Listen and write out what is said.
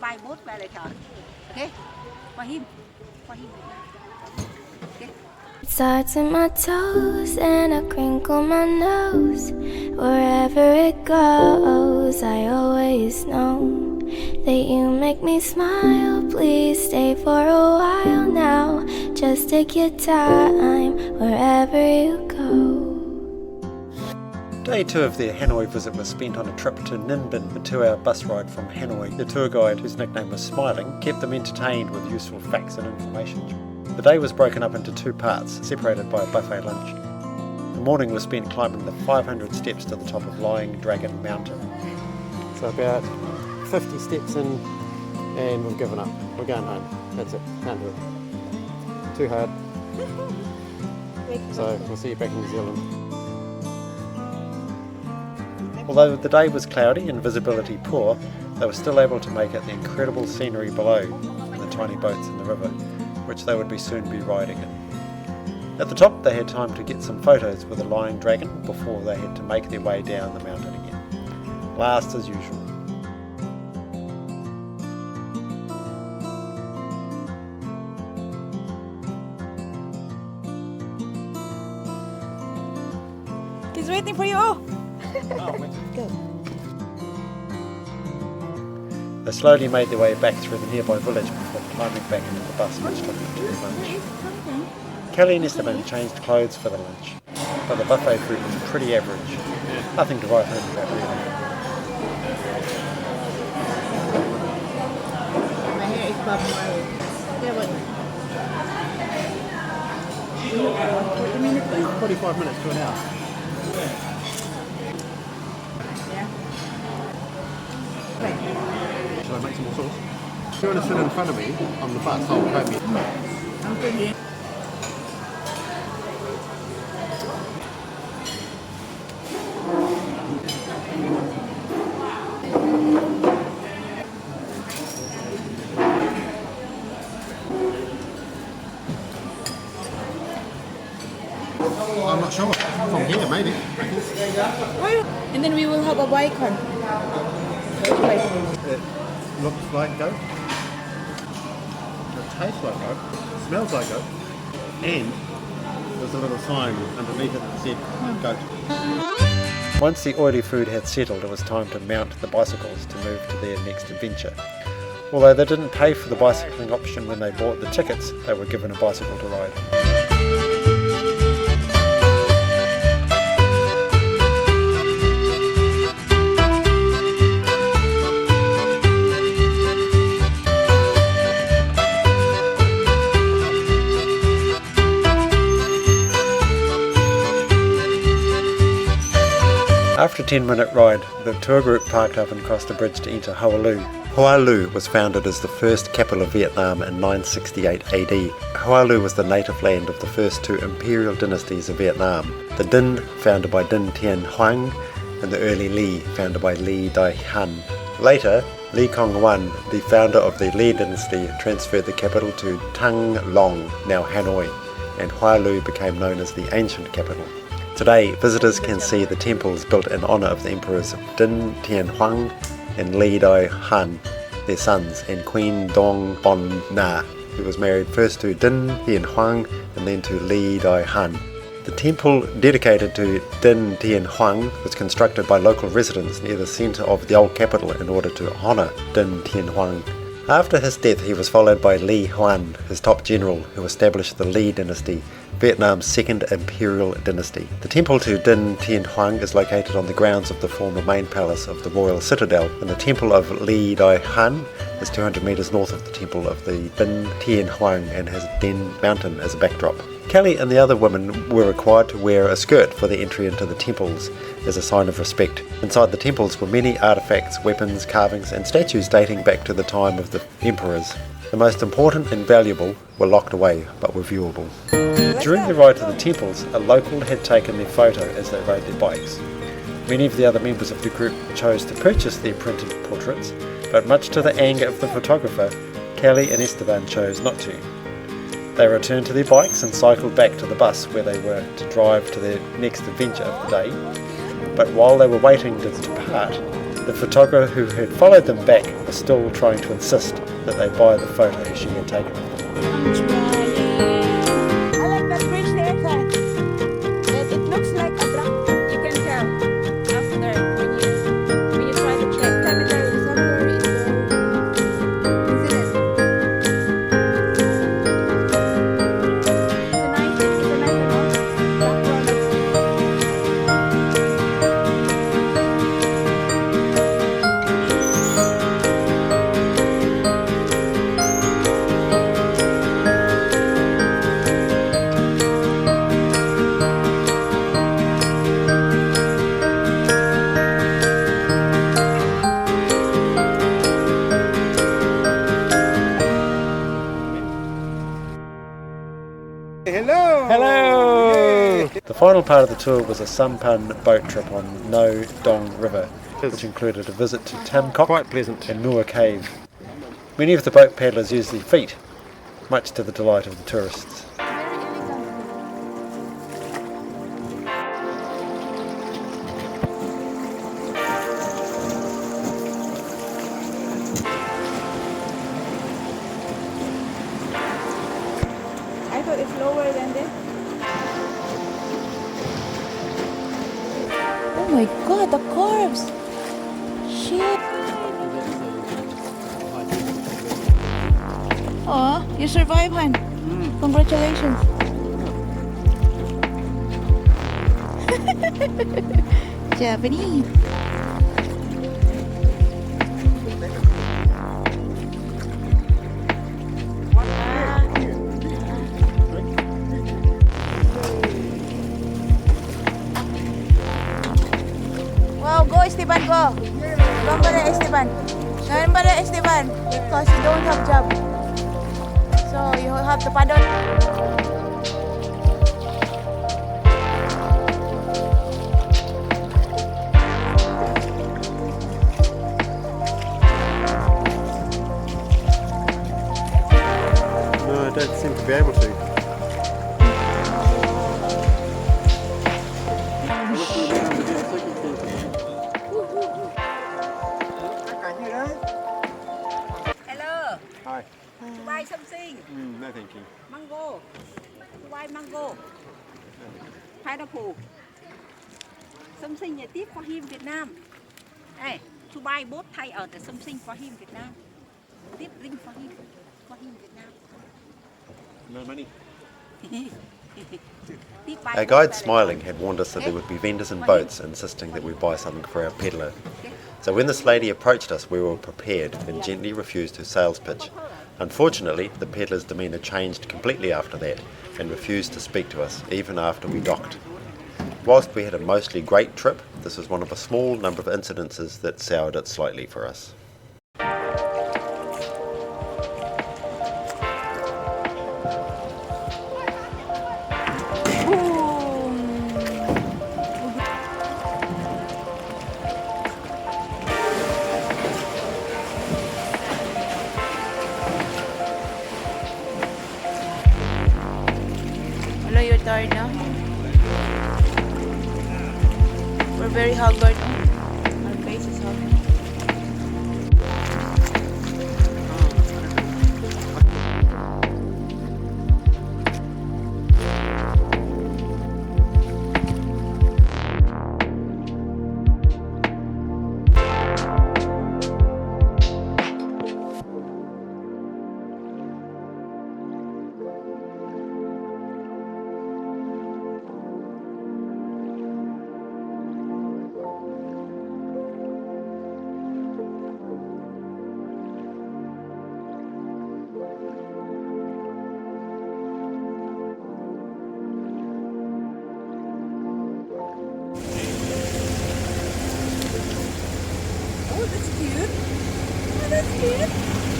by boat về lại thở. Okay? Qua him. Qua him. Okay? It starts in my toes and I crinkle my nose. Wherever it goes, I always know that you make me smile. Please stay for a while now. Just take your time wherever you go. Day 2 of their Hanoi visit was spent on a trip to Ninh Bình, a 2-hour bus ride from Hanoi. The tour guide, whose nickname was Smiling, kept them entertained with useful facts and information. The day was broken up into 2 parts, separated by a buffet lunch. The morning was spent climbing the 500 steps to the top of Lying Dragon Mountain. So about 50 steps in and we've given up. We're going home. That's it. Can't do it. Too hard. So we'll see you back in New Zealand. Although the day was cloudy and visibility poor, they were still able to make out the incredible scenery below and the tiny boats in the river, which they would soon be riding in. At the top they had time to get some photos with the Lying Dragon before they had to make their way down the mountain again. Last as usual. He's waiting for you. Go. They slowly made their way back through the nearby village before climbing back into the bus, which took them to their lunch. Kelly and Esteban changed clothes for the lunch, but the buffet food was pretty average. Nothing to write home about really. My hair is bob Marley. Yeah, what? 45 minutes to an hour. Shall I make some more sauce? If you want to sit in front of me on the bus, I'll coat you. I'm good. I'm not sure. From here, maybe. And then we will have a bacon. It looks like goat. It tastes like goat. It smells like goat. And there's a little sign underneath it that said goat. Once the oily food had settled, it was time to mount the bicycles to move to their next adventure. Although they didn't pay for the bicycling option when they bought the tickets, they were given a bicycle to ride. After a 10-minute ride, the tour group parked up and crossed a bridge to enter Hoa Lu. Hoa Lu was founded as the first capital of Vietnam in 968 AD. Hoa Lu was the native land of the first 2 imperial dynasties of Vietnam, the Dinh, founded by Dinh Thien Hoang, and the early Lý, founded by Lý Đại Han. Later, Lý Công Uẩn, the founder of the Lý dynasty, transferred the capital to Thăng Long, now Hanoi, and Hoa Lu became known as the ancient capital. Today, visitors can see the temples built in honour of the emperors Dinh Thien Hoang and Lý Đại Han, their sons, and Queen Dong Bon Na, who was married first to Dinh Thien Hoang and then to Lý Đại Han. The temple dedicated to Dinh Thien Hoang was constructed by local residents near the centre of the old capital in order to honour Dinh Thien Hoang. After his death, he was followed by Lý Hoan, his top general, who established the Lý dynasty, Vietnam's second imperial dynasty. The temple to Dinh Thien Hoang is located on the grounds of the former main palace of the royal citadel, and the temple of Lý Đại Han is 200 metres north of the temple of the Dinh Thien Hoang and has Dinh Mountain as a backdrop. Kelly and the other women were required to wear a skirt for the entry into the temples as a sign of respect. Inside the temples were many artefacts, weapons, carvings and statues dating back to the time of the emperors. The most important and valuable were locked away but were viewable. During the ride to the temples, a local had taken their photo as they rode their bikes. Many of the other members of the group chose to purchase their printed portraits, but much to the anger of the photographer, Kelly and Esteban chose not to. They returned to their bikes and cycled back to the bus where they were to drive to their next adventure of the day. But while they were waiting to depart, The photographer who had followed them back was still trying to insist that they buy the photo she had taken of them. I like that bridge there, sir. It looks like a drop. You can tell after when you try to check. Cemetery, somewhere in there. Isn't it? It's a nice background. Hello! The final part of the tour was a sampan boat trip on No Dong River, which included a visit to Tam Kok Quite pleasant. and Mua Cave. Many of the boat paddlers used their feet, much to the delight of the tourists. I thought it's lower than this. Oh my god, the curves! Shit! Oh, you survived, Han. Congratulations. Japanese. Wow, go Esteban, go. Go para Esteban. Ganun para Esteban. Because you don't have job. So you have to paddle. No, I don't seem to be able to. Hello. Hi. To buy something. No, thank you. Mango. To buy mango. Pineapple. Something tip for him Vietnam. Hey, to buy both Thai and something for him Vietnam. Tip drink for him Vietnam. No money. Tip buy Our both guide Thai. Smiling had warned us that there would be vendors in boats insisting that we buy something for our peddler. So when this lady approached us, we were prepared and gently refused her sales pitch. Unfortunately, the peddler's demeanour changed completely after that and refused to speak to us even after we docked. Whilst we had a mostly great trip, this was one of a small number of incidences that soured it slightly for us. Hello, you're tired now? We're very haggard now. Our face is haggard. Oh, that's cute. Oh, that's cute.